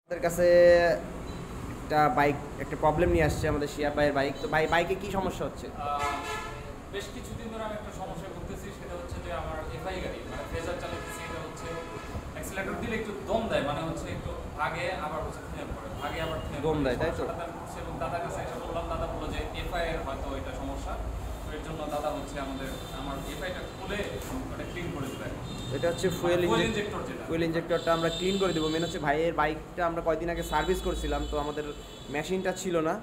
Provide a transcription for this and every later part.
আমাদের কাছে একটা বাইক একটা প্রবলেম নিয়ে আসছে আমাদের শিয়া ভাইয়ের বাইক। তো বাইকে কি সমস্যা হচ্ছে? বেশ কিছুদিন ধরে আমি একটা সমস্যায় ভুগতেছি, সেটা হচ্ছে যে আমার এফআই গাড়ি মানে ফ্রেজার চালাতেছি, এটা হচ্ছে অ্যাক্সিলারেটর দিলে একটু দম দেয়, মানে হচ্ছে একটু ভাগে আবার হচ্ছে থেমে পড়ে, ভাগে আবার থেমে দম পড়ে। দেয়, তাই তো? সমস্যাটা আমি করছি এবং দাদার কাছে এসে বললাম, দাদা বললো যে এফআই এর হয়তো এটা সমস্যা। তো এর জন্য দাদা হচ্ছে আমার এফআইটা খুলে ওটা ক্লিন করে দেবে। এটা হচ্ছে ফুয়েল ইনজেক্টর যেটা, ফুয়েল ইনজেক্টরটা আমরা ক্লিন করে দেবো। মেন হচ্ছে ভাইয়ের বাইকটা আমরা কয়েকদিন আগে সার্ভিস করছিলাম, তো আমাদের মেশিনটা ছিল না,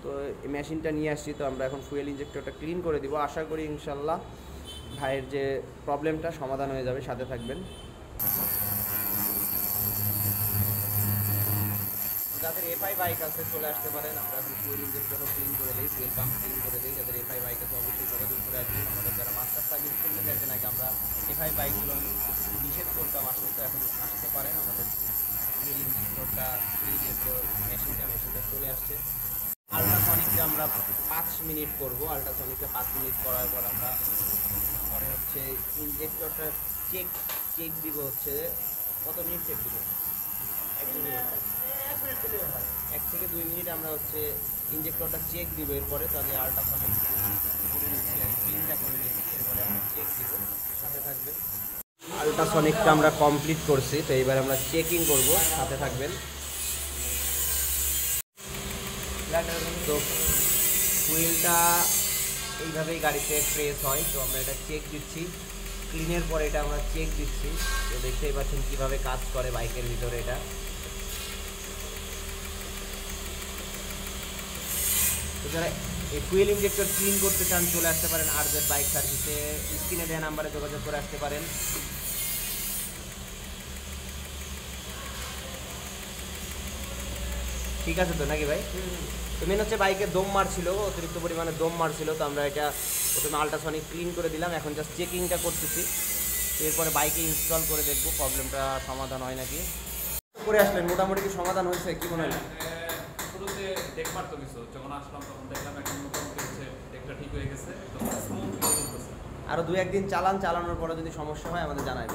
তো এই মেশিনটা নিয়ে আসছি। তো আমরা এখন ফুয়েল ইনজেক্টরটা ক্লিন করে দিব। আশা করি ইনশাল্লাহ ভাইয়ের যে প্রবলেমটা সমাধান হয়ে যাবে। সাথে থাকবেন। যাদের এফআই বাইক আছে চলে আসতে পারেন। আমরা এখন ফুয়েল ইনজেক্টরও ক্লিন করে দিই, ফুয়েল পাম্প ক্লিন করে দিই। যাদের এফআই বাইক আছে অবশ্যই যোগাযোগ করে আসবেন। আমাদের যারা মাস্টার সার্ভিস করতে চাইছেন, আগে আমরা এফআই বাইকগুলো নিষেধ করতাম, আসলে তো এখন আসতে পারেন। আমাদের ফুয়েল ইনজেক্টরটা মেশিনটা চলে আসছে। আল্ট্রাসনিকটা আমরা 5 মিনিট করব। আল্ট্রাসনিকটা 5 মিনিট করার পর আমরা পরে হচ্ছে ইনজেক্টরটা চেক চেক দিব। হচ্ছে কত মিনিট চেক দিব? 1-2 মিনিট, 1 থেকে 2 মিনিট আমরা হচ্ছে ইনজেক্টরটা চেক দিব। এরপরে তাহলে আল্ট্রাসনিক করে নিচ্ছি, ক্লিনটা করে নিচ্ছি, এরপরে আমরা চেক দিব। সাথে থাকবে। আল্ট্রাসনিকটা আমরা কমপ্লিট করছি, তো এইবার আমরা চেকিং করব। সাথে থাকবেন। তো হুইলটা এইভাবেই গাড়িতে প্রেস হয়, তো আমরা এটা চেক দিচ্ছি। ক্লিনের পরে এটা আমরা চেক দিচ্ছি। তো দেখতেই পাচ্ছেন কীভাবে কাজ করে বাইকের ভিতরে এটা। তো যারা এই ফুয়েল ইনজেক্টর ক্লিন করতে চান চলে আসতে পারেন আরজেড বাইক সার্ভিসে। স্ক্রিনে দেওয়া নাম্বারে যোগাযোগ করে আসতে পারেন। ঠিক আছে তো নাকি ভাই? তো মেন হচ্ছে বাইকে দম মারছিল, অতিরিক্ত পরিমাণে দম মারছিল। তো আমরা এটা প্রথমে আল্ট্রাসনিক ক্লিন করে দিলাম, এখন জাস্ট চেকিংটা করতেছি। এরপরে বাইকে ইনস্টল করে দেখবো প্রবলেমটা সমাধান হয় নাকি। করে আসলেন, মোটামুটি কি সমাধান হয়েছে? কি মনে হয়? শুরুতে দেখ মারতো কিছু, যখন আসলাম তখন দেখলাম এখন মোটামুটি হচ্ছে দেখটা ঠিক হয়ে গেছে, তো স্মুথ চলতেছে। আরও 2-1 দিন চালানোর পরে যদি সমস্যা হয় আমাদের জানাবেন।